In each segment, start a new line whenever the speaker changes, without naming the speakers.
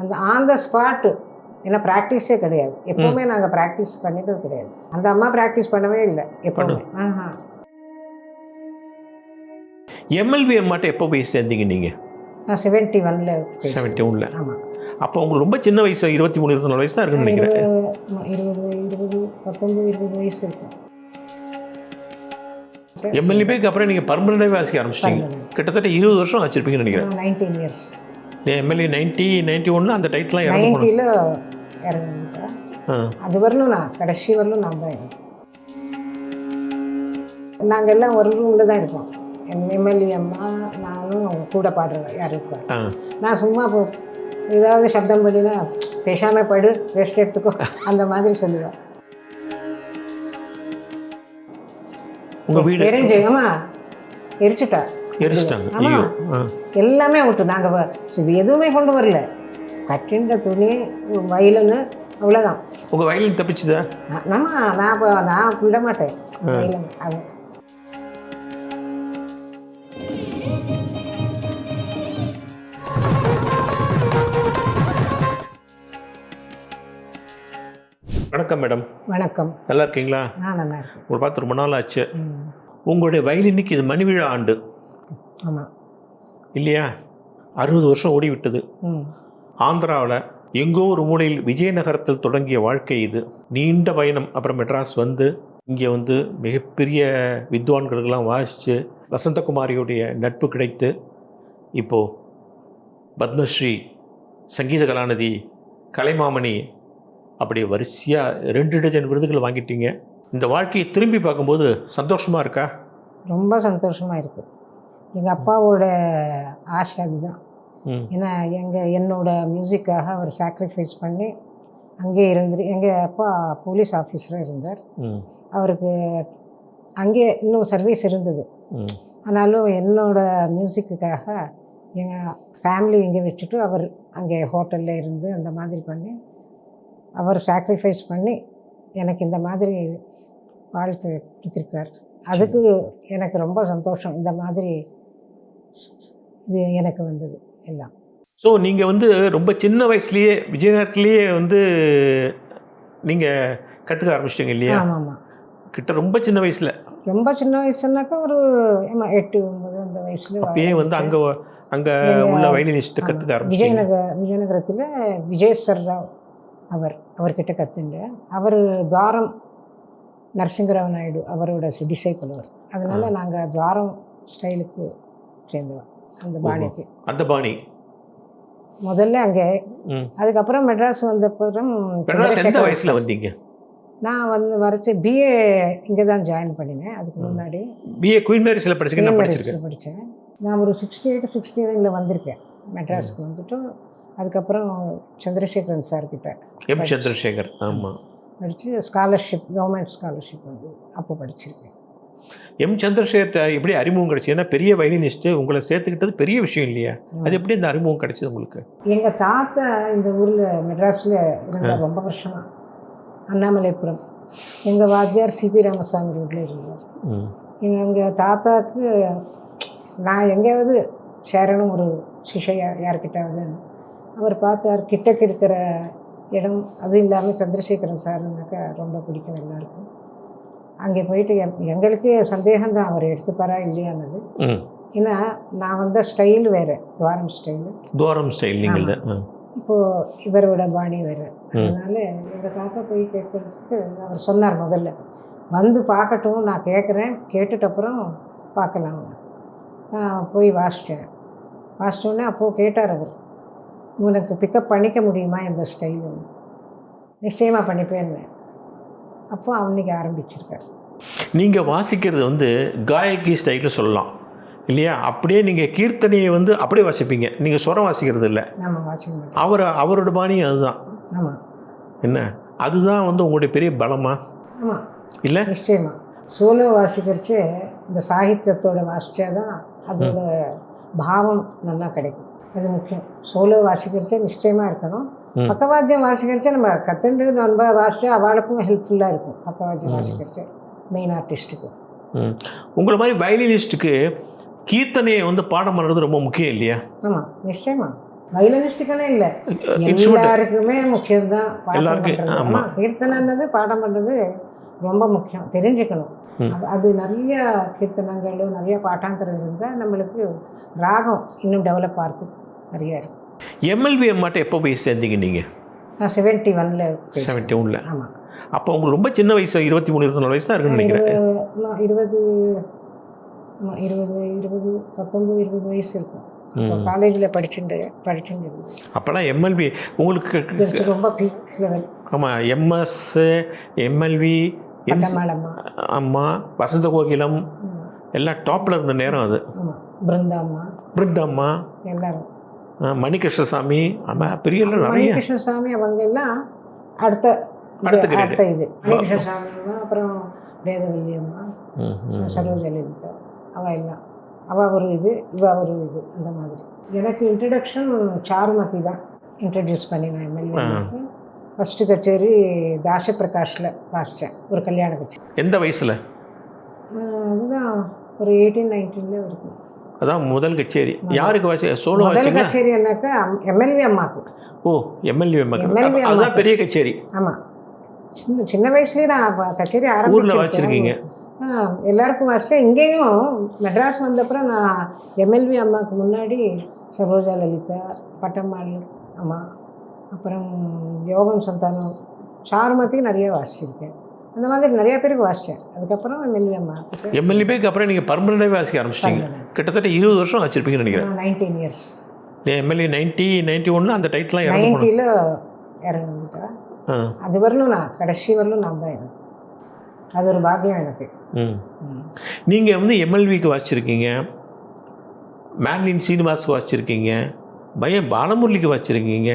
அந்த on the spot. ஏன்னா ப்ராக்டிஸே கிடையாது. எப்போவுமே நாங்கள் ப்ராக்டிஸ் பண்ணிட்டது கிடையாது. அந்த அம்மா ப்ராக்டிஸ் பண்ணவே இல்லை எப்போவுமே.
எம்எல்வி அம்மாட்ட எப்போ போய் சேர்ந்தீங்க நீங்கள்?
நான் 71ல்
71ல்.
ஆமாம்.
அப்போ உங்களுக்கு ரொம்ப சின்ன வயசு, 23 24 வயசு தான் இருக்குன்னு நினைக்கிறேன்.
19 வயசு இருக்கும்.
எம்எல்ஏக்கு அப்புறம் நீங்கள் பர்மனண்டாகவே வாசிக்க ஆரம்பிச்சிட்டீங்க. கிட்டத்தட்ட 20 வருஷம் வச்சுருப்பீங்கன்னு நினைக்கிறேன்.
19 இயர்ஸ்.
எம்எல்ஏ 91 அந்த டைட்டிலாம்
90ல் இறங்கிட்டேன். அது வரலும் நான் கடைசி வரலும் நான் தான் இருக்கேன். நாங்கள் எல்லாம் ஒரு ரூமில் தான் இருப்போம். எம்எல்ஏ அம்மா நானும் கூட பாடுறேன் யார் இருப்பார். நான் சும்மா ஏதாவது சப்தம் பண்ணினா பேசாமல் படு, ரெஸ்ட் எடுத்துக்கோ அந்த மாதிரி சொல்லுவேன்.
உங்கள் வீடு
எரிஞ்சுங்கம்மா எரிச்சுட்டா. ஆமாம், எல்லாமே விட்டு நாங்கள் எதுவுமே கொண்டு வரல. கட்டின்ற துணி, வயலுன்னு, அவ்வளோதான்.
உங்கள் வயலின் தப்பிச்சுதா?
நான் விட மாட்டேன் வயலன். அது
வணக்கம் மேடம்.
வணக்கம்.
நல்லா இருக்கீங்களா?
நல்லா இருக்கேன்.
உங்களை பார்த்து ரொம்ப நாள் ஆச்சு. உங்களுடைய வயலினுக்கு இது மணிவிழா ஆண்டு.
ஆமாம்
இல்லையா? 60 வருஷம் ஓடி விட்டது. ஆந்திராவில் எங்கோ ஒரு மூலையில் விஜயநகரத்தில் தொடங்கிய வாழ்க்கை இது. நீண்ட பயணம். அப்புறம் மெட்ராஸ் வந்து இங்கே வந்து மிகப்பெரிய வித்வான்களுக்கெல்லாம் வாசித்து வசந்தகுமாரியுடைய நட்பு கிடைத்து இப்போது பத்மஸ்ரீ, சங்கீத கலாநிதி, கலைமாமணி, அப்படி வரிசையாக 2 டஜன் விருதுகள் வாங்கிட்டீங்க. இந்த வாழ்க்கையை திரும்பி பார்க்கும்போது சந்தோஷமாக இருக்கா? ரொம்ப
சந்தோஷமாக இருக்குது. எங்கள் அப்பாவோட ஆசை அதுதான். ஏன்னா என்னோட மியூசிக்காக அவர் சாக்ரிஃபைஸ் பண்ணி அங்கே எங்கள் அப்பா போலீஸ் ஆஃபீஸராக இருந்தார். அவருக்கு அங்கே இன்னும் சர்வீஸ் இருந்தது. ஆனாலும் என்னோட மியூசிக்குக்காக எங்கள் ஃபேமிலி இங்கே வச்சுட்டு அவர் அங்கே ஹோட்டலில் இருந்து அந்த மாதிரி பண்ணி அவர் சாக்ரிஃபைஸ் பண்ணி எனக்கு இந்த மாதிரி வாழ்க்கை கொடுத்துருக்கார். அதுக்கு எனக்கு ரொம்ப சந்தோஷம். இந்த மாதிரி இது எனக்கு வந்தது எல்லாம்.
ஸோ நீங்கள் வந்து ரொம்ப சின்ன வயசுலேயே விஜயநகரத்துலேயே வந்து நீங்கள் கற்றுக்க ஆரம்பிச்சிட்டிங்க இல்லையா?
ஆமாம்.
கிட்ட ரொம்ப சின்ன வயசில்.
ரொம்ப சின்ன வயசுனாக்கா ஒரு 8, 9 அந்த வயசில்
அப்பயே வந்து அங்கே உள்ள வயலினிஸ்ட்டு கற்றுக்க ஆரம்பிச்சிங்க.
விஜயநகரத்தில் விஜயேஸ்வர் ராவ் அவர்கிட்ட கற்றுண்டேன். அவர் துவாரம் நரசிங்கராவ் நாயுடு அவரோட டிசைபிள் அவர். அதனால நாங்கள் துவாரம் ஸ்டைலுக்கு சேர்ந்தோம். அந்த பாணி முதல்ல அங்கே. அதுக்கப்புறம் மெட்ராஸ் வந்தப்புறம்
எந்த வயசில் வந்தீங்க?
நான் வரைச்சி பிஏ இங்கே தான் ஜாயின் பண்ணினேன். அதுக்கு முன்னாடி
பிஏ குயின் மேரிஸில் படித்தேன்.
நான் ஒரு 68, 69ல் வந்திருக்கேன் மெட்ராஸுக்கு. வந்துட்டு அதுக்கப்புறம் சந்திரசேகரன் சார்கிட்ட
சந்திரசேகர்
படித்து ஸ்காலர்ஷிப், கவர்மெண்ட் ஸ்காலர்ஷிப் வந்து அப்போ படிச்சிருக்கேன்.
சந்திரசேகர் எப்படி அறிமுகம் கிடச்சி? ஏன்னா பெரிய வயலினிஸ்ட்டு உங்களை சேர்த்துக்கிட்டது பெரிய விஷயம் இல்லையா? அது எப்படி இந்த அறிமுகம் கிடச்சிது உங்களுக்கு?
எங்கள் தாத்தா இந்த ஊரில் மெட்ராஸில் இருந்தார் ரொம்ப வருஷமாக. அண்ணாமலைபுரம். எங்கள் வாத்தியார் சிபி ராமசாமி ரோட்டில் இருந்தார். எங்கள் தாத்தாவுக்கு நான் எங்கேயாவது சேரணும் ஒரு சிஷையா யார்கிட்டாவது. அவர் பார்த்தார் கிட்டக்கு இருக்கிற இடம். அதுவும் இல்லாமல் சந்திரசேகரன் சார்னாக்கா ரொம்ப பிடிக்கும் எல்லாருக்கும். அங்கே போயிட்டு எங்களுக்கே சந்தேகம்தான் அவர் எடுத்துப்பாரா இல்லையானது. ஏன்னா நான் வந்த ஸ்டைல் வேறு, துவாரம் ஸ்டைல் நீங்கள் இப்போது இவரோட பாணி வேறு. அதனால எங்கள் தாத்தா போய் கேட்குறதுக்கு அவர் சொன்னார் முதல்ல வந்து பார்க்கட்டும், நான் கேட்குறேன், கேட்டுட்டப்புறம் பார்க்கலாம். நான் போய் வாசித்தோன்னே அப்போது கேட்டார் அவர், உனக்கு பிக்கப் பண்ணிக்க முடியுமா இந்த ஸ்டைலு? நிச்சயமாக பண்ணிப்பேன்னு. அப்போ அன்றைக்கி ஆரம்பிச்சிருக்கார்.
நீங்கள் வாசிக்கிறது வந்து காயகி ஸ்டைல்னு சொல்லலாம் இல்லையா? அப்படியே நீங்கள் கீர்த்தனையை வந்து அப்படியே வாசிப்பீங்க. நீங்கள் சுரம் வாசிக்கிறது இல்லை.
ஆமாம், வாசிக்க.
அவரோட பாணி அதுதான்.
ஆமாம்.
என்ன அதுதான் வந்து உங்களுடைய பெரிய பலமா?
ஆமாம்
இல்லை,
நிச்சயமாக. சோலோ வாசிக்கிறச்சு இந்த சாகித்யத்தோட வாசித்தா தான் அதோட பாவம் நல்லா கிடைக்கும். அது முக்கியம். சோலோ வாசிக்கிறச்சே நிச்சயமாக இருக்கணும். பக்கவாத்தியம் வாசிக்கிறச்சே நம்ம கற்றுண்டு நம்ம வாசித்தா அவளுக்கும் ஹெல்ப்ஃபுல்லாக இருக்கும். பக்கவாத்தியம் வாசிக்கிறச்சே மெயின் ஆர்டிஸ்ட்டுக்கு.
உங்களை மாதிரி வயலினிஸ்ட்டுக்கு கீர்த்தனையை வந்து பாடம் பண்ணுறது ரொம்ப முக்கியம் இல்லையா?
ஆமாம், நிச்சயமாக. வயலினிஸ்டுக்குன்னு இல்லை, எல்லாருக்குமே முக்கியம்தான் பாடம்
எல்லாருக்கும்,
பண்ணுறது.
ஆமா.
ஆமாம், கீர்த்தனைன்றது பாடம் பண்ணுறது ரொம்ப முக்கியம், தெரிஞ்சுக்கணும். அது நிறைய கீர்த்தனங்களும் நிறைய பாட்டாந்தரம் இருந்தால் நம்மளுக்கு ராகம் இன்னும் டெவலப் ஆகிறது நிறையா இருக்குது.
எம்எல்வி அம்மாட்ட எப்போ போய் சேர்ந்தீங்க நீங்கள்?
நான் 71
71.
ஆமாம்.
அப்போ உங்களுக்கு ரொம்ப சின்ன வயசு, 23 24 வயசு தான் இருக்குன்னு நினைக்கிறேன்.
20 19 20 வயசு இருக்கும். காலேஜில் படிச்சுட்டு
அப்போலாம் எம்எல்வி உங்களுக்கு
ரொம்ப பீக் லெவல்.
ஆமாம், எம்எஸ், எம்எல்வி, அம்மா, வசந்த கோகிலம் எல்லாம் டாப்பில் இருந்த நேரம் அது.
ஆமாம்,
பிருந்தாம்மா
எல்லாரும்,
மணிகிருஷ்ணசாமி, ஆமாம், பெரிய
மணிகிருஷ்ணசாமி அவங்க எல்லாம் அடுத்த இது. மணிகிருஷ்ணசாமி அம்மா, அப்புறம் வேதவல்லி அம்மா, சரோஜலலிதா, அவள் எல்லாம், அவள் ஒரு இது, இவள் ஒரு இது, அந்த மாதிரி. எனக்கு இன்ட்ரடக்ஷன் சாருமதி தான் இன்ட்ரடியூஸ் பண்ணி நான் எம்எல்ஏக்கு. ஃபஸ்ட்டு கச்சேரி தாசப்பிரகாஷில் வாசித்தேன், ஒரு கல்யாண கச்சேரி.
எந்த வயசில்?
அதுதான் ஒரு 18-19 இருக்கும்.
அதான் முதல் கச்சேரி. யாருக்கு வாசி? சோலோ
முதல் கச்சேரி என்னக்கா எம்எல்ஏ அம்மாவுக்கு.
ஓ, எம்எல்ஏ அம்மாவுக்கு. அதுதான் பெரிய கச்சேரி.
ஆமாம், சின்ன வயசுலேயே நான் கச்சேரி
ஊரில் வச்சுருக்கீங்க.
எல்லாருக்கும் வாசித்தேன். இங்கேயும் மெட்ராஸ் வந்தப்புறம் நான் எம்எல்வி அம்மாவுக்கு முன்னாடி சரோஜா லலிதா, பட்டம்மாள் அம்மா, அப்புறம் யோகம் சந்தானம், சாருமதிக்கு நிறைய வாசிச்சிருக்கேன். அந்த மாதிரி நிறைய பேருக்கு வாசித்தேன். அதுக்கப்புறம் எம்எல்வி அம்மா.
எம்எல்ஏக்கு அப்புறம் நீங்கள் பர்மனெண்ட்டாகவே வாசிக்க ஆரம்பிச்சிட்டீங்க. கிட்டத்தட்ட 20 வருஷம் வச்சுருப்பீங்கன்னு நினைக்கிறேன்.
19 years.
எம்எல்ஏ 90-91 அந்த டைட்டிலாம்
90ல் இறங்கிட்டா. அது வரலும் நான் கடைசி வரலும் நான் தான் இருக்கேன். அது ஒரு பாக்கியம் எனக்கு.
நீங்கள் வந்து எம்எல்விக்கு வாசிச்சிருக்கீங்க, மேன்லின் சீனிவாஸ்க்கு வாசிச்சிருக்கீங்க, பாலமுரளிக்கு வாசிச்சிருக்கீங்க,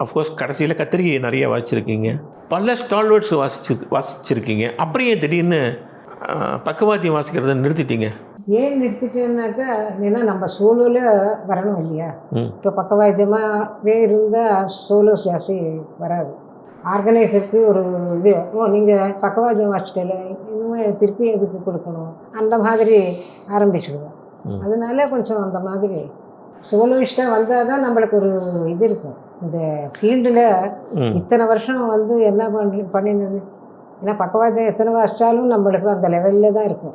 அஃப்கோர்ஸ் கடைசியில் கத்திரிக்கை நிறைய வாசிச்சிருக்கீங்க, பல ஸ்டால்வர்ட்ஸ் வாசிச்சிருக்கீங்க. அப்புறம் ஏன் திடீர்னு பக்கவாத்தியம் வாசிக்கிறத நிறுத்திட்டீங்க?
ஏன் நிறுத்திட்டேன்னாக்கா, ஏன்னா நம்ம சோலோவில் வரணும் இல்லையா. இப்போ பக்கவாத்தியமாகவே இருந்தால் சோலோ ஜாஸ்தி வராது. ஆர்கனைசருக்கு ஒரு இது, நீங்கள் பக்கவாத்தியம் வாசிட்டல இன்னும் திருப்பி எதுக்கு கொடுக்கணும், அந்த மாதிரி ஆரம்பிச்சுடுவோம். அதனால கொஞ்சம் அந்த மாதிரி சோலோயிஸ்டாக வந்தால் தான் நம்மளுக்கு ஒரு இது இருக்கும். இந்த ஃபீல்டில் இத்தனை வருஷம் வந்து என்ன பண்ணினது, ஏன்னா பக்கவாத்தியம் எத்தனை வாசித்தாலும் நம்மளுக்கு அந்த லெவலில் தான் இருக்கும்.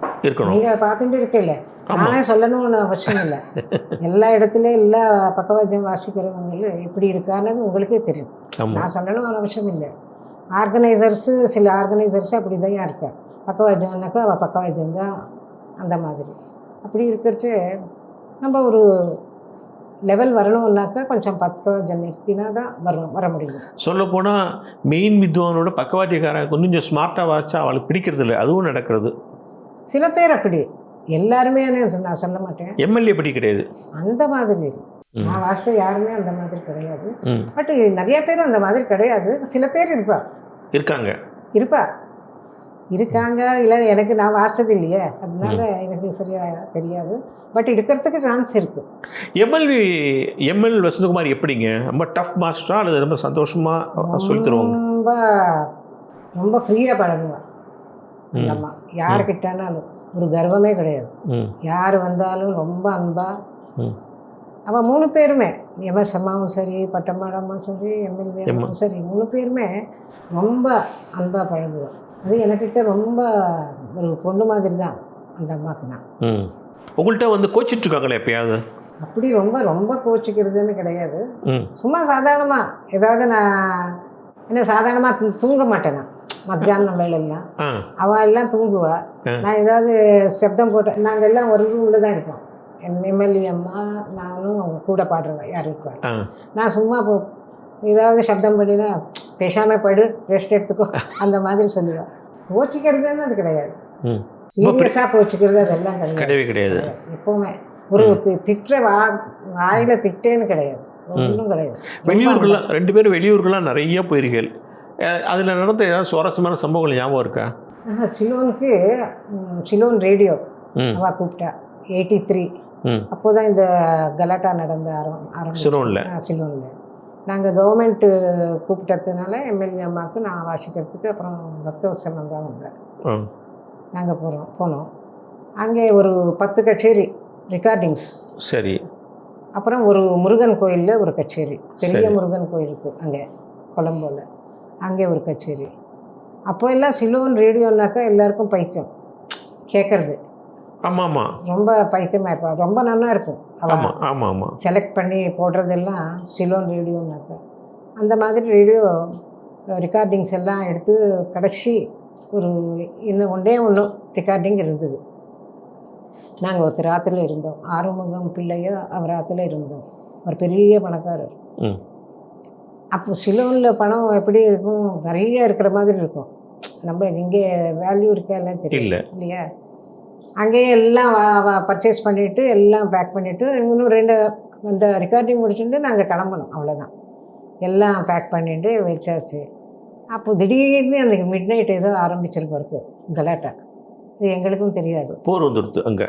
நீங்கள் பார்த்துட்டு இருக்கல, நானே சொல்லணும்னு அவசியம் இல்லை. எல்லா இடத்துலையும் எல்லா பக்கவாத்தியம் வாசிக்கிறவங்களும் எப்படி இருக்கான்னு உங்களுக்கே தெரியும். நான் சொல்லணும்னு அவசியம் இல்லை. சில ஆர்கனைசர்ஸு அப்படி தான் இருக்கா. பக்கவாத்தியம்னாக்கா அவள் பக்கவாத்தியம் தான், அந்த மாதிரி. அப்படி இருக்கிறச்சு நம்ம ஒரு லெவல் வரணும்னாக்கா கொஞ்சம் பக்கவாத்தியம் நிறுத்தினா தான் வர முடியும்.
சொல்லப்போனால் மெயின் வித்வானோட பக்கவாத்தியக்காரன் கொஞ்சம் ஸ்மார்ட்டாக வாசிச்சா அவளுக்கு பிடிக்கிறது இல்லை, அதுவும் நடக்கிறது.
சில பேர் அப்படி, எல்லாருமே நான் சொல்ல மாட்டேன்.
எம்எல்ஏ படி கிடையாது
அந்த மாதிரி. நான் வாசிச்ச யாருமே அந்த மாதிரி கிடையாது. பட் நிறைய பேர் அந்த மாதிரி கிடையாது. சில பேர் இருக்காங்க. இல்லை எனக்கு நான் வாசித்தது இல்லையே, அதனால எனக்கு சரியாக தெரியாது. பட் இருக்கிறதுக்கு சான்ஸ் இருக்குது.
எம்எல் வசந்தகுமார் எப்படிங்க? ரொம்ப டஃப் மாஸ்டரா அல்லது ரொம்ப சந்தோஷமாக சொல்லி தருவாங்க?
ரொம்ப ஃப்ரீயாக பழகுவான். அம்மா யாருக்கிட்டானாலும் ஒரு கர்வமே கிடையாது. யார் வந்தாலும் ரொம்ப அன்பாக. அவள் 3 பேருமே, எம்எஸ் அம்மாவும் சரி, பட்டம்மாடம்மாவும் சரி, எம்எல்ஏ அம்மாவும் சரி, 3 பேருமே ரொம்ப அன்பாக பழகுவான். அது எனக்கிட்ட ரொம்ப ஒரு பொண்ணு மாதிரி தான் அந்த அம்மாவுக்கு. நான்
உங்கள்கிட்ட வந்து கோச்சிட்ருக்காங்களே எப்பயாவது?
அப்படி ரொம்ப ரொம்ப கோச்சிக்கிறதுன்னு கிடையாது. சும்மா சாதாரணமாக ஏதாவது நான் என்ன சாதாரணமாக தூங்க மாட்டேன். நான் மத்தியானம் வேலையெல்லாம் அவள் எல்லாம் தூங்குவா. நான் ஏதாவது சப்தம் போட்டேன், நாங்கள் எல்லாம் ஒரு ரூமில் தான் இருப்போம். எம்எல்ஏ அம்மா நானும் அவங்க கூட பாடுறவா யார் இருப்பாள். நான் சும்மா ஏதாவது சப்தம் பண்ணினா பேசாமல் படு, ரெஸ்ட் எடுத்துக்கோ, அந்த மாதிரி சொல்லுவேன். கோச்சிக்கிறதுன்னு அது கிடையாது. சீரியஸாக கோச்சிக்கிறது அதெல்லாம்
கிடையாது.
எப்போவுமே ஒரு திட்டுற வாயில் திட்டேன்னு கிடையாது, ஒன்றும் கிடையாது.
வெளியூர்கள்லாம் 2 பேரும் வெளியூர்கள்லாம் நிறைய போயிருக்கீர்கள். அதில் நடந்த ஏதாவது சுவாரஸ்யமான சம்பவங்கள் ஞாபகம் இருக்கா?
சிலோன் ரேடியோ அவள் கூப்பிட்டா 83. அப்போ தான் இந்த கலாட்டா நடந்த சிலோனில். நாங்கள் கவர்மெண்ட்டு கூப்பிட்டதுனால எம்எல்ஏ அம்மாவுக்கு நான் வாசிக்கிறதுக்கு அப்புறம் பக்தவத்சலம் தான் வந்தேன். நாங்கள் போனோம். அங்கே ஒரு 10 கச்சேரி ரெக்கார்டிங்ஸ்.
சரி.
அப்புறம் ஒரு முருகன் கோயிலில் ஒரு கச்சேரி, பெரிய
சரி.
முருகன் கோயில் இருக்குது அங்கே கொலம்போவில், அங்கே ஒரு கச்சேரி. அப்போ எல்லாம் சிலோன் ரேடியோனாக்கா எல்லாருக்கும் பைத்தியம் கேட்குறது,
ஆமாம் ஆமாம்
ரொம்ப பைத்தியமாக இருப்பாள், ரொம்ப நல்லா இருக்கும். அவள்
ஆமாம் ஆமாம் ஆமாம்
செலக்ட் பண்ணி போடுறதெல்லாம் சிலோன் ரேடியோனாக்கா. அந்த மாதிரி ரேடியோ ரெக்கார்டிங்ஸ் எல்லாம் எடுத்து கடைசி ஒரு இன்னும் ஒன்றே ஒன்று ரெக்கார்டிங் இருந்தது. நாங்கள் ஒருத்தர் ஆற்றுல இருந்தோம், ஆறுமுகம் பிள்ளையோ அவர் ஆற்றுல இருந்தோம், ஒரு பெரிய பணக்காரர்.
ம்
அப்போ சிலோனில் பணம் எப்படி இருக்கும், நிறைய இருக்கிற மாதிரி இருக்கும். நம்ம இங்கே வேல்யூ இருக்கா எல்லாம் தெரியல
இல்லை
இல்லையா. அங்கேயே எல்லாம் பர்ச்சேஸ் பண்ணிவிட்டு எல்லாம் பேக் பண்ணிவிட்டு இன்னும் 2 அந்த ரெக்கார்டிங் முடிச்சுட்டு நாங்கள் கிளம்பணும், அவ்வளோதான். எல்லாம் பேக் பண்ணிட்டு வச்சாச்சு. அப்போ திடீர்னு அன்றைக்கி மிட் நைட் ஏதோ ஆரம்பிச்சிருப்போம் இருக்கு கலாட்டா. இது எங்களுக்கும் தெரியாது.
போர் வந்துடுது அங்கே.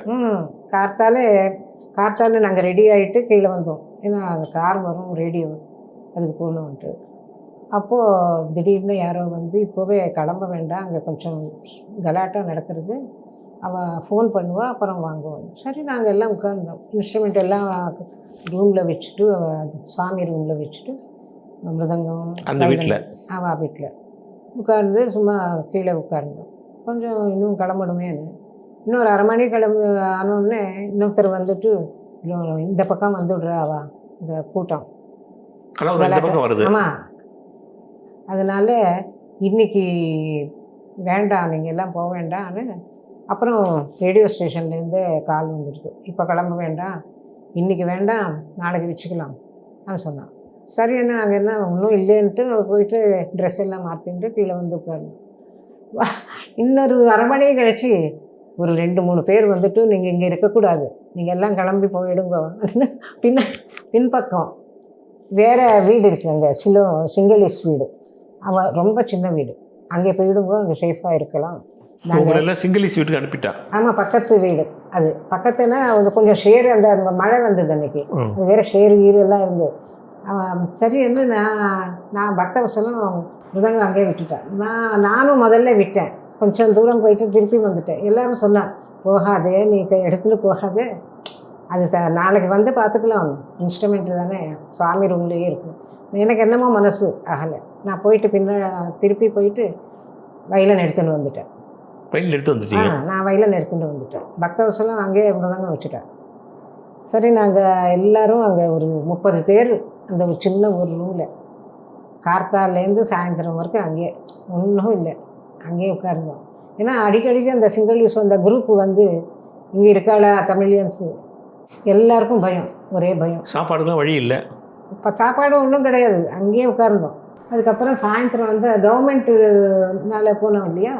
கார்த்தால நாங்கள் ரெடி ஆகிட்டு கீழே வந்தோம். ஏன்னா அங்கே கார் வரும், ரேடியோ அதுக்கு போகணுன்ட்டு. அப்போது திடீர்னு யாரோ வந்து இப்போவே கிளம்ப வேண்டாம், அங்கே கொஞ்சம் கலாட்டா நடக்கிறது, அவள் ஃபோன் பண்ணுவா, அப்புறம் வாங்குவோம். சரி நாங்கள் எல்லாம் உட்கார்ந்தோம், இன்ஸ்ட்ருமெண்ட் எல்லாம் ரூமில் வச்சுட்டு, சாமி ரூமில் வச்சுட்டு, மிருதங்கம்
அந்த வீட்டில்
அவள் வீட்டில் உட்கார்ந்து சும்மா கீழே உட்கார்ந்தோம். கொஞ்சம் இன்னும் கிளம்பணுமேனு இன்னொரு அரை மணி கிளம்பி ஆனோடனே இன்னொருத்தர் வந்துட்டு இந்த பக்கம் வந்துவிட்றா அவா இந்த கூட்டம்
வருது.
ஆமாம், அதனால இன்னைக்கு வேண்டாம், நீங்கள் எல்லாம் போக வேண்டாம்னு. அப்புறம் ரேடியோ ஸ்டேஷன்லேருந்து கால் வந்துடுது, இப்போ கிளம்ப வேண்டாம், இன்றைக்கி வேண்டாம், நாளைக்கு வச்சுக்கலாம் அப்படின்னு சொன்னான். சரி என்ன நாங்கள் என்ன ஒன்றும் இல்லைன்ட்டு போயிட்டு ட்ரெஸ் எல்லாம் மாற்றிட்டு கீழே வந்து உட்காரணும். இன்னொரு அரை மணி கழிச்சு ஒரு 2-3 பேர் வந்துட்டு நீங்கள் இங்கே இருக்கக்கூடாது, நீங்கள் எல்லாம் கிளம்பி போயிடுங்க, பின்பக்கம் வேறு வீடு இருக்குது அங்கே, சிங்கிளிஸ் வீடு, அவள் ரொம்ப சின்ன வீடு, அங்கே போயிடுங்க, அங்கே சேஃபாக இருக்கலாம்.
நாங்கள் சிங்கிளிஸ் வீட்டுக்கு அனுப்பிட்டா.
ஆமாம், பக்கத்து வீடு அது. பக்கத்துனா அது கொஞ்சம் ஷேரு, அந்த மழை வந்தது அன்றைக்கி, அது வேறு ஷேரு கீரு எல்லாம் இருந்தது. சரி வந்து நான் பக்தவசலம் மிருதங்கம் அங்கேயே விட்டுட்டேன். நானும் முதல்ல விட்டேன், கொஞ்சம் தூரம் போயிட்டு திருப்பி வந்துட்டேன். எல்லோரும் சொன்னான், போகாதே, நீ எடுத்துகிட்டு போகாதே, அது நாளைக்கு வந்து பார்த்துக்கலாம், இன்ஸ்ட்ருமெண்ட்டு தானே, சுவாமி ரூம்லேயே இருக்கும். எனக்கு என்னமோ மனசு ஆகலை. நான் போயிட்டு திருப்பி போயிட்டு வயலன் எடுத்துகிட்டு வந்துட்டேன். நான் வயலன் எடுத்துகிட்டு வந்துட்டேன். பக்தவசலம் அங்கேயே மிருதங்கம் வச்சுட்டேன். சரி நாங்கள் எல்லோரும் அங்கே ஒரு 30 பேர் அந்த ஒரு சின்ன ஒரு ரூமில் கார்த்தாலேருந்து சாயந்தரம் வரைக்கும் அங்கேயே ஒன்றும் இல்லை, அங்கேயே உட்கார்ந்தோம். ஏன்னா அடிக்கடிக்கு அந்த சிங்கிள்ஸ் அந்த குரூப் வந்து இங்கே இருக்காளா தமிழியன்ஸு, எல்லாருக்கும் பயம், ஒரே பயம்.
சாப்பாடு தான் வழி இல்லை,
இப்போ சாப்பாடு ஒன்றும் கிடையாது, அங்கேயே உட்கார்ந்தோம். அதுக்கப்புறம் சாயந்தரம் வந்து கவர்மெண்ட்டுனால போனோம் இல்லையா,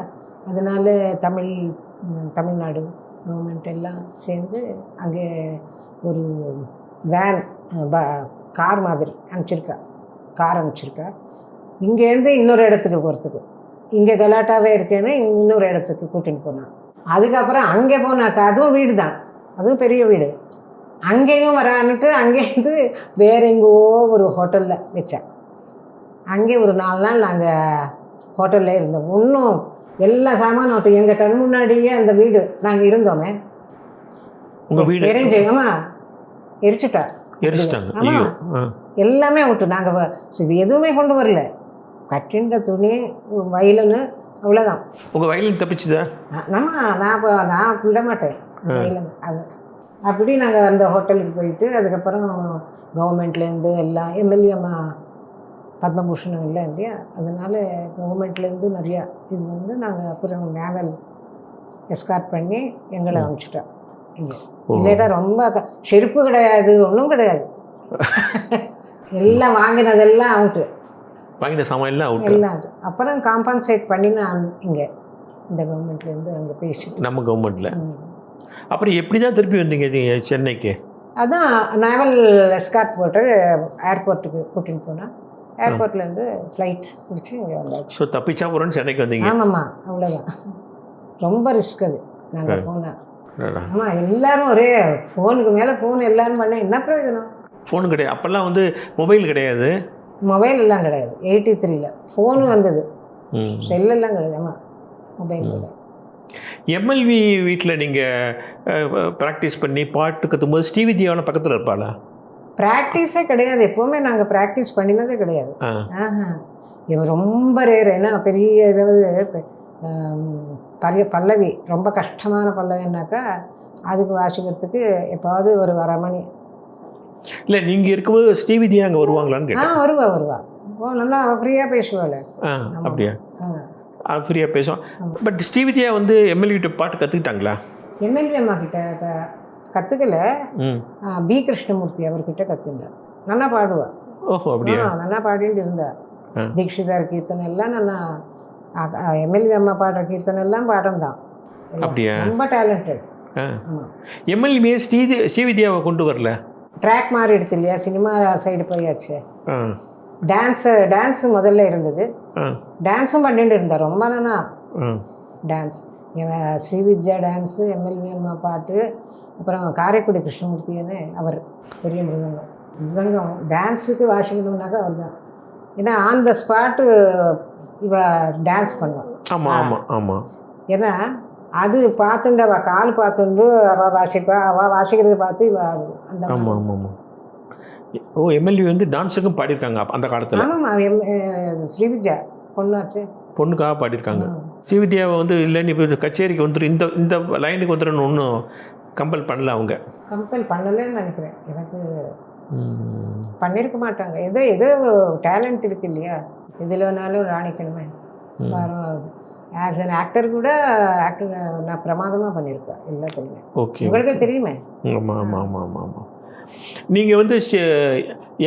அதனால தமிழ்நாடு கவர்மெண்ட் எல்லாம் சேர்ந்து அங்கே ஒரு வேன் கார் மாதிரி அனுப்பிச்சிருக்கா. இங்கேருந்து இன்னொரு இடத்துக்கு போகிறதுக்கு, இங்கே கலாட்டாவே இருக்கேன்னு இன்னொரு இடத்துக்கு கூட்டின்னு போனான். அதுக்கப்புறம் அங்கே போனாக்கா அதுவும் வீடு தான், அதுவும் பெரிய வீடு, அங்கேயும் வரான்னுட்டு அங்கேருந்து வேற எங்கோ ஒரு ஹோட்டலில் வச்சேன். அங்கே ஒரு 4 நாள் நாங்கள் ஹோட்டலில் இருந்தோம். ஒன்றும் எல்லா சாமானும் எங்கள் கண் முன்னாடியே அந்த வீடு நாங்கள் இருந்தோமே,
உங்கள் வீடு
எரிஞ்சுமா எரிச்சுட்டாங்க. எல்லாமே விட்டு நாங்கள் எதுவுமே கொண்டு வரல, கட்டின்ற துணி வயலுன்னு அவ்வளோதான்.
உங்கள் வயலின் தப்பிச்சுதா?
நான் விட மாட்டேன் வயலன். அது அப்படி நாங்கள் அந்த ஹோட்டலுக்கு போயிட்டு அதுக்கப்புறம் கவர்மெண்ட்லேருந்து எல்லாம் எம்எல்ஏ பத்மபூஷணம் இல்லை இல்லையா, அதனால் கவர்மெண்ட்லேருந்து நிறையா இது வந்து நாங்கள் அப்புறம் நேவல் எஸ்கார்ட் பண்ணி எங்களை அனுப்பிச்சிட்டோம். இங்கே இல்லைட்டா ரொம்ப செருப்பு கிடையாது, ஒன்றும் கிடையாது, எல்லாம் வாங்கினதெல்லாம் அவுட்டு,
வாங்கின சாமான் எல்லாம்
அவுட்டு. அப்புறம் காம்பன்சேட் பண்ணி நான் இங்கே இந்த கவர்மெண்ட்லேருந்து அங்கே பேசிட்டு
நம்ம கவர்மெண்ட்டில். அப்புறம் எப்படி தான் திருப்பி வந்தீங்க சென்னைக்கு?
அதான் நேவல் எஸ்கார்ட் போட்டு ஏர்போர்ட்டுக்கு கூட்டின்னு போனால் ஏர்போர்ட்லேருந்து ஃப்ளைட் பிடிச்சி இங்கே வந்தாச்சு.
ஸோ தப்பிச்சா போகிறோன்னு சென்னைக்கு வந்தீங்க?
ஆமாம்மா, அவ்வளோதான். ரொம்ப ரிஸ்க் அது நாங்கள் போனால். ஆமாம், எல்லோரும் ஒரே ஃபோனுக்கு மேலே ஃபோன் எல்லோரும் பண்ண என்ன பிரயோஜனம்?
ஃபோனு கிடையாது அப்போல்லாம், வந்து மொபைல் கிடையாது,
மொபைல் எல்லாம் கிடையாது. 83ல் ஃபோனு வந்தது, செல்லெல்லாம் கிடையாது. ஆமாம், மொபைல் கிடையாது.
எம்எல்வி வீட்டில் நீங்கள் ப்ராக்டிஸ் பண்ணி பாட்டு கற்றுக்கும்போது ஸ்ரீவித்யாவோட பக்கத்தில் இருப்பாளா?
ப்ராக்டிஸே கிடையாது, எப்போவுமே நாங்கள் ப்ராக்டிஸ் பண்ணினதே கிடையாது.
ஆ
ஆஹா, இவன் ரொம்ப ரேர். ஏன்னா பெரிய ஏதாவது பல்லவி ரொம்ப கஷ்டமான பல்லவின்னாக்கா அதுக்கு வாசிக்கிறதுக்கு எப்பாவது ஒரு அரை மணி.
இல்லை, நீங்கள் இருக்கும்போது ஸ்ரீவித்யா அங்கே வருவாங்களான்னு கேட்டேன்.
வருவா வருவா. ஓ, நல்லா ஃப்ரீயாக பேசுவாள்.
அப்படியா? ஃப்ரீயாக பேசுவோம். பட் ஸ்ரீவித்யா வந்து எம்எல்ஏ பாட்டு கற்றுக்கிட்டாங்களா?
எம்எல்ஏ அம்மா கிட்ட கற்றுக்கல. பி கிருஷ்ணமூர்த்தி அவர்கிட்ட கற்றுண்டேன். நல்லா பாடுவா.
ஓஹோ, அப்படியா?
நல்லா பாடிட்டு இருந்தா. தீக்ஷிதார் கீர்த்தனை எல்லாம் நல்லா, எம்எல்ஏ அம்மா பாடுற கீர்த்தனை எல்லாம் பாடம் தான்.
அப்படியா?
ரொம்ப டேலண்டட்.
எம்எல்ஏ ஸ்ரீவித்யாவை கொண்டு வரல,
ட்ராக் மாறி எடுத்து இல்லையா, சினிமா சைடு போயாச்சு. டான்ஸ் முதல்ல இருந்தது, டான்ஸும் பண்ணிட்டு இருந்தா ரொம்ப நானா. டான்ஸ் ஸ்ரீவித்யா டான்ஸு, எம்எல்ஏ அம்மா பாட்டு, அப்புறம் காரைக்குடி கிருஷ்ணமூர்த்தின்னு அவர் பெரிய மிருதங்கம் டான்ஸுக்கு வாசிக்கணும்னாக்கா அவர் தான். ஏன்னா ஆன் த ஸ்பாட்டு இவ டான்ஸ் பண்ணுவான்.
ஆமாம் ஆமாம் ஆமாம்.
ஏன்னா அது பார்த்துட்டு அவள் கால் பார்த்துட்டு அவள் வாசிப்பா, அவள் வாசிக்கிறத பார்த்து இவ அந்த.
ஆமாம் ஆமாம் ஆமாம். ஓ, எம்எல்ஏ வந்து டான்ஸுக்கும் பாடியிருக்காங்க அந்த காலத்தில்.
ஆமாம், ஸ்ரீவித்யா பொண்ணாச்சு,
பொண்ணுக்காக பாடியிருக்காங்க. ஸ்ரீவித்யாவை வந்து இல்லை நீ இப்போ கச்சேரிக்கு வந்துடும், இந்த லைனுக்கு வந்துடணும்னு ஒன்றும் கம்பல் பண்ணல. அவங்க
கம்பல் பண்ணலன்னு நினைக்கிறேன். எனக்கு பண்ணியிருக்க மாட்டாங்க. ஏதோ டேலண்ட் இருக்கு இல்லையா, எதில் வேணாலும் ராணிக்கணுமே. ஆஸ் அன் ஆக்டர் கூட நான் பிரமாதமாக பண்ணியிருப்பேன் எல்லாத்துலேயுமே.
ஓகே,
உங்களுக்கு தெரியுமே.
ஆமாம் ஆமாம் ஆமாம் ஆமாம் ஆமாம். நீங்கள் வந்து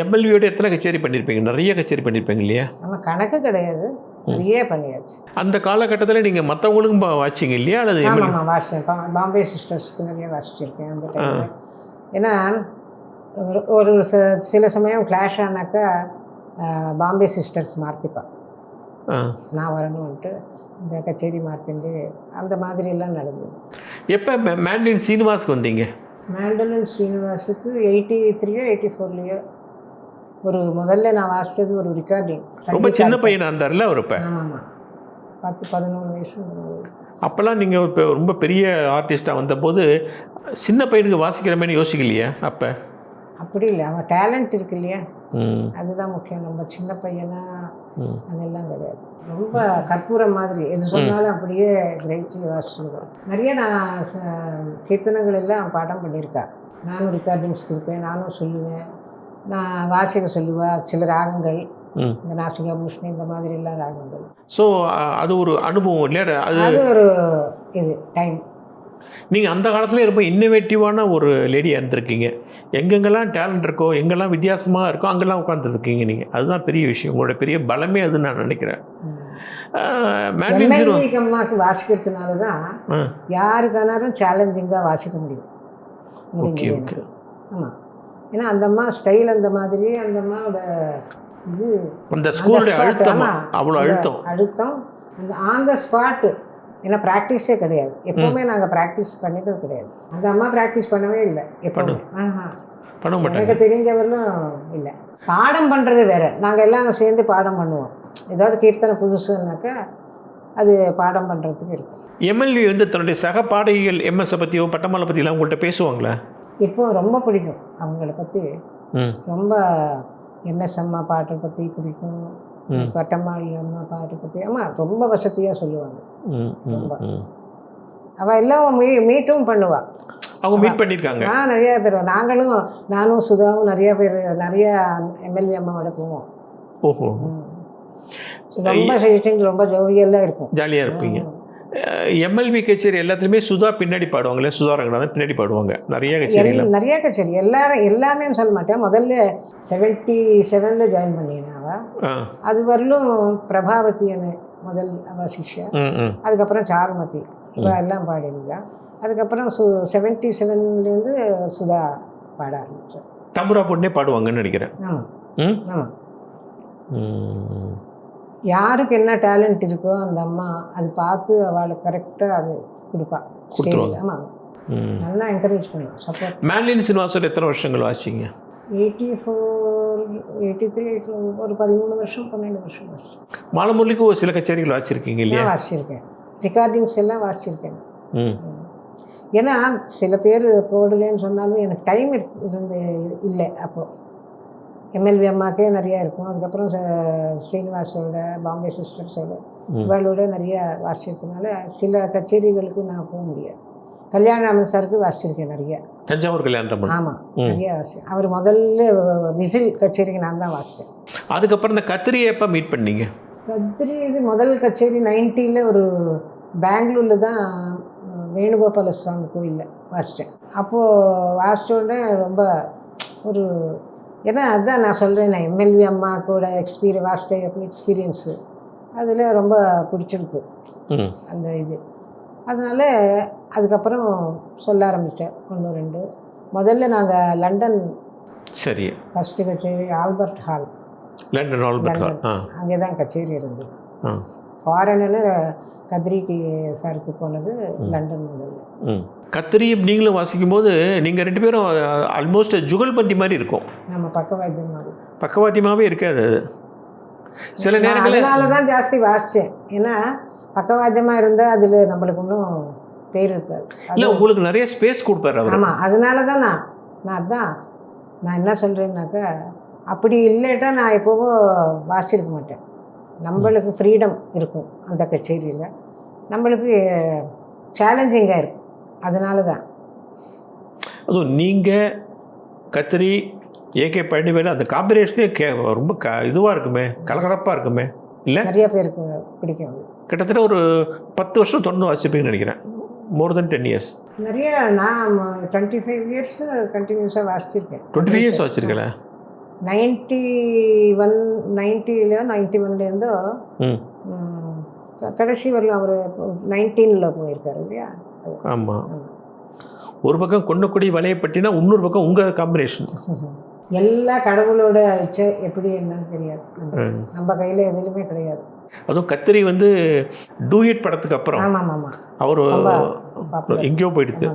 எம்எல்ஏயோட எத்தனை கச்சேரி பண்ணியிருப்பீங்க? நிறைய கச்சேரி பண்ணியிருப்பீங்க இல்லையா?
நம்ம கணக்கு கிடையாது, நிறைய பண்ணியாச்சு.
அந்த காலகட்டத்தில் நீங்கள் மற்றவங்களுக்கும் வாசிச்சிங்க இல்லையா? அல்லது?
ஆமாம், வாசிச்சேன். பாம்பே சிஸ்டர்ஸ்க்கு நிறைய வாசிச்சிருக்கேன் அந்த டைமில். ஏன்னா ஒரு சில சமயம் கிளாஷ் ஆனாக்கா பாம்பே சிஸ்டர்ஸ் மாற்றிப்பான், நான் வரணும்ன்ட்டு இந்த கச்சேரி மாற்றிண்டு அந்த மாதிரிலாம் நடந்தது.
எப்போ மேண்டலின் சீனிவாஸுக்கு வந்தீங்க?
மேண்டலின் ஸ்ரீனிவாஸுக்கு 83 84 ஒரு முதல்ல நான் வாசித்தது ஒரு ரெக்கார்டிங்.
ரொம்ப சின்ன பையனாக இருந்தார்ல அவர்? இப்போ
ஆமாம், 10-11 வயசு.
அப்போல்லாம் நீங்கள் இப்போ ரொம்ப பெரிய ஆர்டிஸ்டாக வந்தபோது சின்ன பையனுக்கு வாசிக்கிற மாதிரி யோசிக்கலையா? அப்போ
அப்படி இல்லை, அவன் டேலண்ட் இருக்கு இல்லையா, அதுதான் முக்கியம். நம்ம சின்ன பையனா அதெல்லாம் கிடையாது. ரொம்ப கற்பூரம் மாதிரி எது சொன்னாலும் அப்படியே கிரகிச்சு வாசிச்சுருக்கோம். நிறைய நான் கீர்த்தனைகள் எல்லாம் பாடம் பண்ணியிருக்கேன். நானும் ரெக்கார்டிங்ஸ் கொடுப்பேன், நானும் சொல்லுவேன், நான் வாசிக்க சொல்லுவேன். சில ராகங்கள் இந்த நாசிகா பூஷ்ணி இந்த மாதிரி எல்லாம் ராகங்கள்.
ஸோ அது ஒரு அனுபவம் இல்லையா?
அது ஒரு இது டைம்.
நீங்கள் அந்த காலத்தில் ரொம்ப இன்னோவேட்டிவான ஒரு லேடியாக இருந்திருக்கீங்க. எங்கெங்கெல்லாம் டேலண்ட் இருக்கோ, எங்கெல்லாம் வித்தியாசமாக இருக்கோ அங்கெல்லாம் உட்காந்துருக்கீங்க நீங்கள். அதுதான் பெரிய விஷயம், உங்களோட பெரிய பலமே அதுன்னு நான் நினைக்கிறேன்.
அம்மாவுக்கு வாசிக்கிறதுனால தான் யாருக்கானாலும் சேலஞ்சிங்காக வாசிக்க முடியும்.
Okay okay.
ஆமாம், ஏன்னா அந்த அம்மா ஸ்டைல் அந்த மாதிரி, அந்த அம்மாவோட இது
அந்த ஸ்கூலோட அழுத்தம், அவ்வளோ அழுத்தம்
அந்த ஆன் த ஸ்பாட்டு. ஏன்னா ப்ராக்டிஸே கிடையாது, எப்போவுமே நாங்கள் ப்ராக்டிஸ் பண்ணிட்டது கிடையாது. அந்த அம்மா ப்ராக்டிஸ் பண்ணவே இல்லை எப்போவுமே.
பண்ண மாட்டாங்க,
எனக்கு தெரிஞ்சவர்களும் இல்லை. பாடம் பண்ணுறது வேறு, நாங்கள் எல்லாம் சேர்ந்து பாடம் பண்ணுவோம். ஏதாவது கீர்த்தனை புதுசுன்னாக்கா அது பாடம் பண்ணுறதுக்கு இருக்கும்.
எம்எல்ஏ வந்து தன்னுடைய சக பாடகிகள் எம்எஸ்ஸை பற்றியோ பட்டமாலை பற்றிலாம் உங்கள்கிட்ட பேசுவாங்களா?
இப்போ ரொம்ப பிடிக்கும் அவங்கள பற்றி. ரொம்ப எம்எஸ் அம்மா பாட்டை பற்றி பிடிக்கும், பட்டமாளி அம்மா பாட்டை பற்றி. ஆமாம், ரொம்ப வசதியாக சொல்லுவாங்க. ரொம்ப அவள் எல்லாம் மீட்டும் பண்ணுவாள்.
அவங்க மீட் பண்ணியிருக்காங்க.
நிறையா தடவை நானும் சுதாவும் நிறையா பேர் நிறையா எம்எல்ஏ அம்மாவோட போவோம்.
ஓஹோ,
ரொம்ப சைசிங், ரொம்ப ஜோவியெல்லாம் இருக்கும்,
ஜாலியாக இருப்பீங்க. எம்எல்பி கச்சேரி எல்லாத்துலேயுமே சுதா பின்னாடி பாடுவாங்களே, சுதா ரங்கநாதன் பின்னாடி பாடுவாங்க நிறைய கச்சேரி. எல்லாமே சொல்ல மாட்டேன். முதல்ல 77 ஜாயின் பண்ணினேன் அவள். அது வரலும் பிரபாவதின்னு முதல் அவள் சிஷ்யா. அதுக்கப்புறம் சாருமதி, இவ எல்லாம் பாடிருந்தா. அதுக்கப்புறம் 77 சுதா பாட ஆரம்பித்தேன். தம்புரா பொண்ணே பாடுவாங்கன்னு நினைக்கிறேன்.
ஆமாம் ஆமாம். யாருக்கு என்ன டேலண்ட் இருக்கோ அந்த அம்மா அது பார்த்து அவளுக்கு கரெக்டாக அது கொடுப்பா. ஆமாம், நல்லா என்கரேஜ் பண்ணுவோம், சப்போர்ட்.
மேன்லின் சீனிவாசன் எத்தனை வருஷங்கள் வாசிச்சிங்க?
84 83 ஒரு 13 வருஷம் 12 வருஷம் வாசிச்சேன்.
மாலமுரளிக்கு ஒரு சில கச்சேரிகள் வாசிச்சிருக்கீங்க இல்லையா?
வாசிச்சிருக்கேன், ரெக்கார்டிங்ஸ் எல்லாம் வாசிச்சிருக்கேன். ஏன்னா சில பேர் போடலன்னு சொன்னாலும் எனக்கு டைம் இருந்து இல்லை அப்போது. எம்எல்வி அம்மாக்கே நிறையா இருக்கும். அதுக்கப்புறம் ஸ்ரீனிவாசோட, பாம்பே சிஸ்டர்ஸோட இவளோட நிறையா வாசிச்சதுனால சில கச்சேரிகளுக்கு நான் போக முடியாது. கல்யாணராமன் சாருக்கு வாசிச்சிருக்கேன் நிறையா.
தஞ்சாவூர் கல்யாணராமன்.
ஆமாம், நிறையா வாசி. அவர் முதல்ல விசில் கச்சேரிக்கு நான் தான் வாசித்தேன்.
அதுக்கப்புறம் இந்த கத்திரியை எப்போ மீட் பண்ணீங்க?
கத்திரி இது முதல் கச்சேரி 90ல் ஒரு பெங்களூரில் தான் வேணுகோபால சுவாமி கோயிலில் வாசித்தேன். அப்போது வாசித்தோடனே ரொம்ப ஒரு ஏன்னா அதுதான் நான் சொல்கிறேன், நான் எம்எல்வி அம்மா கூட வாசித்த எக்ஸ்பீரியன்ஸு அதில் ரொம்ப பிடிச்சிருக்கு அந்த இது. அதனால் அதுக்கப்புறம் சொல்ல ஆரம்பித்தேன் 1 2. முதல்ல நாங்கள் லண்டன்
சரி
ஃபஸ்ட்டு கச்சேரி Albert hall,
London Albert hall,
அங்கே தான் கச்சேரி இருந்தது. ஃபாரினில் கத்திரிக்கு சாருக்கு போனது லண்டன் முதல்ல.
கத்திரி நீங்களும் வாசிக்கும் போது நீங்கள் 2 பேரும் ஆல்மோஸ்ட் ஜுகல்பந்தி மாதிரி இருக்கும்.
நம்ம பக்கவாத்தியமாக
பக்கவாத்தியமாகவே இருக்காது அது சில நேரங்களில்.
அதனால தான் ஜாஸ்தி வாசித்தேன். ஏன்னா பக்கவாத்தியமாக இருந்தால் அதில் நம்மளுக்கு ஒன்றும் பேர் இருக்காது.
இல்லை, உங்களுக்கு நிறைய ஸ்பேஸ் கொடுப்பாரு அவர்.
ஆமாம், அதனால தான் நான் என்ன சொல்கிறேன்னாக்கா, அப்படி இல்லைட்டா நான் எப்போவோ வாசிச்சிருக்க மாட்டேன். நம்மளுக்கு ஃப்ரீடம் இருக்கும் அந்த கச்சேரியில், நம்மளுக்கு சேலஞ்சிங்காக இருக்கும். அதனால தான்
அதுவும் நீங்கள் கத்திரி ஏகே பழனிவேலு அந்த காம்பினேஷனே ரொம்ப இதுவாக இருக்குமே, கலகலப்பாக இருக்குமே. இல்லை,
நிறைய பேருக்கு பிடிக்கும்.
கிட்டத்தட்ட ஒரு 10 வருஷம் தொடர்ந்து வாசிப்பீங்கன்னு நினைக்கிறேன். மோர் தென் 10 years.
நிறைய நான் 25 years கண்டினியூஸாக வாசிச்சிருக்கேன்.
25 years வச்சுருக்கல.
91லேருந்தோ கடைசி வரலாம். அவர் 19ல் போயிருக்காரு இல்லையா?
ஆமாம். ஒரு பக்கம் கொன்னக்குடி வலையப்பட்டினா இன்னொரு பக்கம் உங்கள் காம்பினேஷன்.
எல்லா கடவுளோட இச்சை எப்படி என்னன்னு தெரியாது. நம்ம கையில் எதுலையுமே கிடையாது.
அதுவும் கத்திரி வந்து டூயட் படத்துக்கு அப்புறம் அவர் எங்கேயோ போயிடுது,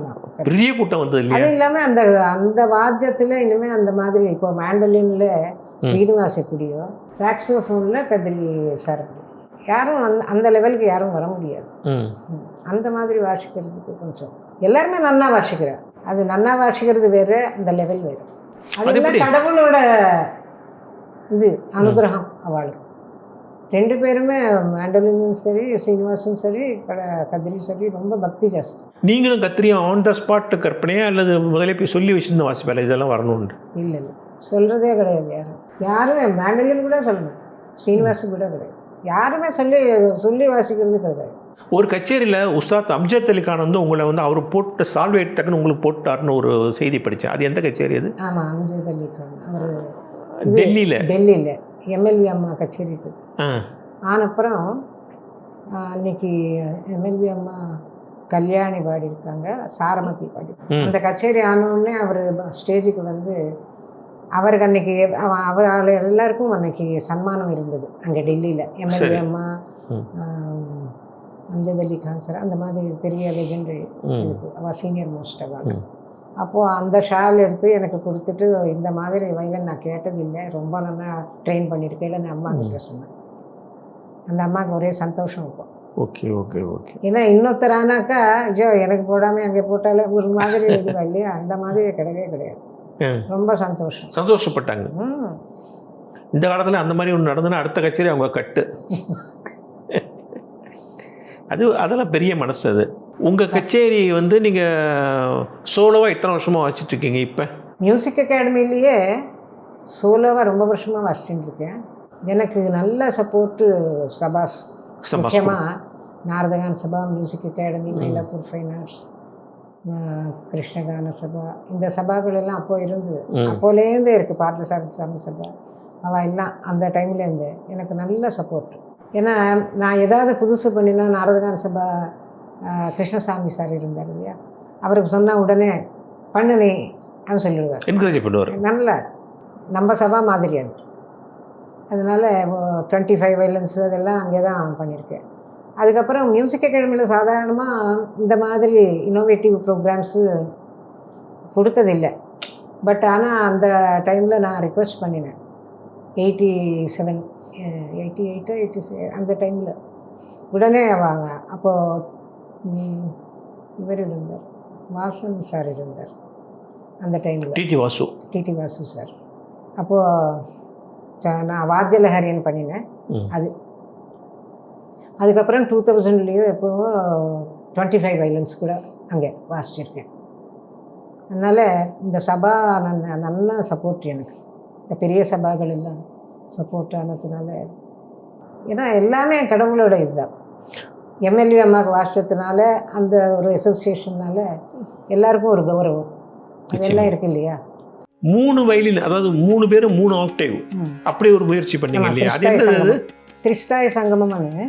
பெரிய கூட்டம் வந்தது இல்லையா?
அது இல்லாமல் அந்த வாத்தியத்தில் இனிமேல் அந்த மாதிரி இப்போ மேண்டலினில் ஸ்ரீனிவாச எப்படியோ, சாக்ஸோஃபோனில் கத்திரி சார் யாரும் அந்த லெவலுக்கு யாரும் வர முடியாது. அந்த மாதிரி வாசிக்கிறதுக்கு கொஞ்சம் எல்லாருமே நன்னா வாசிக்கிறார். அது நன்னா வாசிக்கிறது வேறு, அந்த லெவல் வேறு. அதெல்லாம் கடவுளோட இது அனுகிரகம். அவளுக்கு 2 பேருமே மேண்டலினும் சரி, ஸ்ரீனிவாசும் சரி, கத்திரி சரி, ரொம்ப பக்தி ஜாஸ்தி.
நீங்களும் கத்திரியும் ஆன் த ஸ்பாட் கற்பனையா அல்லது முதலே போய் சொல்லி வச்சுருந்து வாசிப்பேன் இதெல்லாம் வரணும்னு?
இல்லை, சொல்கிறதே கிடையாது. யாருமே மேண்டலின் கூட சொல்லணும், ஸ்ரீனிவாசு கூட கிடையாது. யாருமே சொல்லி வாசிக்கிறது கிடையாது.
ஒரு கச்சேரியில் உஸ்தாத் அம்ஜத் அலி கான் வந்து உங்களை வந்து அவர் போட்டு சால்வேட் டக்குன்னு உங்களுக்கு போட்டாருன்னு ஒரு செய்தி படித்தேன். அது எந்த கச்சேரி அது?
ஆமாம், அம்ஜத் அலி கான் அவர்
டெல்லியில்
எம்எல்வி அம்மா கச்சேரிக்கு ஆனப்புறம் அன்னைக்கு எம்எல்வி அம்மா கல்யாணி பாடியிருக்காங்க, சாரமதி பாடியிருக்காங்க. அந்த கச்சேரி ஆனோடனே அவர் ஸ்டேஜுக்கு வந்து அவருக்கு அன்னைக்கு அவர் எல்லாருக்கும் அன்னைக்கு சன்மானம் இருந்தது அங்கே டெல்லியில். எம்எல்ஏ அம்மா, அம்ஜத் அலி கான் சார், அந்த மாதிரி பெரிய லெஜெண்டரி இருக்குது, அவள் சீனியர் மோஸ்ட் அவள். அப்போது அந்த ஷால் எடுத்து எனக்கு கொடுத்துட்டு, இந்த மாதிரி வயலின் நான் கேட்டதில்லை, ரொம்ப நல்லா ட்ரெயின் பண்ணியிருக்கேன் நான் அம்மா கிட்ட சொன்னேன். அந்த அம்மாவுக்கு ஒரே சந்தோஷம் இருக்கும்.
Okay okay okay.
ஏன்னா இன்னொருத்தரானாக்கா ஐயோ எனக்கு போடாமல் அங்கே போட்டாலே ஒரு மாதிரி இதுவா இல்லையா? அந்த மாதிரி கிடையவே கிடையாது. ரொம்ப
சந்தோஷப்பட்டாங்க. இந்த காலத்தில் அந்த மாதிரி ஒன்று நடந்ததுன்னா அடுத்த கச்சேரி அவங்க கட்டு. அதெல்லாம் பெரிய மனசு. அது உங்கள் கச்சேரி வந்து நீங்கள் சோலோவாக இத்தனை வருஷமாக வச்சுட்ருக்கீங்க. இப்போ மியூசிக்
அகாடமிலேயே சோலோவாக ரொம்ப வருஷமாக வச்சுட்டு இருக்கேன். எனக்கு நல்ல சப்போர்ட்டு சபாஸ், முக்கியமாக Naradagana Sabha, music academy, Mylapore fine arts, Krishnagana Sabha, இந்த சபாக்கள் எல்லாம் அப்போ இருந்தது. அப்போலேருந்தே இருக்குது. பார்த்தசாரதி சாமி சபா, அவள் எல்லாம் அந்த டைம்லேருந்து எனக்கு நல்ல சப்போர்ட். ஏன்னா நான் ஏதாவது புதுசு பண்ணினா நாரதகான சபா கிருஷ்ணசாமி சார் இருந்தார் இல்லையா, அவருக்கு சொன்னால் உடனே பண்ணு நீ அப்படின்னு சொல்லிடுவார்,
என்கரேஜ் பண்ணுவார்.
நல்ல நம்ம சபா மாதிரி அது. அதனால் 25 வயலன்ஸ் அதெல்லாம் அங்கே தான் பண்ணியிருக்கேன். அதுக்கப்புறம் மியூசிக் அகாடமியில் சாதாரணமாக இந்த மாதிரி இன்னோவேட்டிவ் ப்ரோக்ராம்ஸு கொடுத்ததில்லை. பட் ஆனால் அந்த டைமில் நான் ரிக்வெஸ்ட் பண்ணினேன். 87, 88, 87 அந்த டைமில் உடனே வாங்க. அப்போது இவர் இருந்தார், வாசன் சார் இருந்தார் அந்த டைமில், டிடி வாசு சார். அப்போது நான் வாத்தியலஹரின்னு பண்ணினேன்.
ம்.
அது அதுக்கப்புறம் 2000லேயும் எப்போவோ 25 வயலன்ஸ் கூட அங்கே வாசிச்சிருக்கேன். அதனால் இந்த சபா நல்ல சப்போர்ட் எனக்கு. இந்த பெரிய சபாக்கள் எல்லாம் சப்போர்ட் ஆனதுனால, ஏன்னா எல்லாமே கடவுளோட இதுதான். எம்எல்ஏ அம்மாவுக்கு வாசிச்சதுனால அந்த ஒரு அசோசியேஷன்னால எல்லாருக்கும் ஒரு கௌரவம் அதெல்லாம் இருக்கு இல்லையா.
3 வயலின், அதாவது 3 பேரும் 3 ஆக்டேவ் அப்படி ஒரு முயற்சி பண்ணீங்க இல்லையா? அது என்னது?
திரிஸ்தாய சங்கமம்னு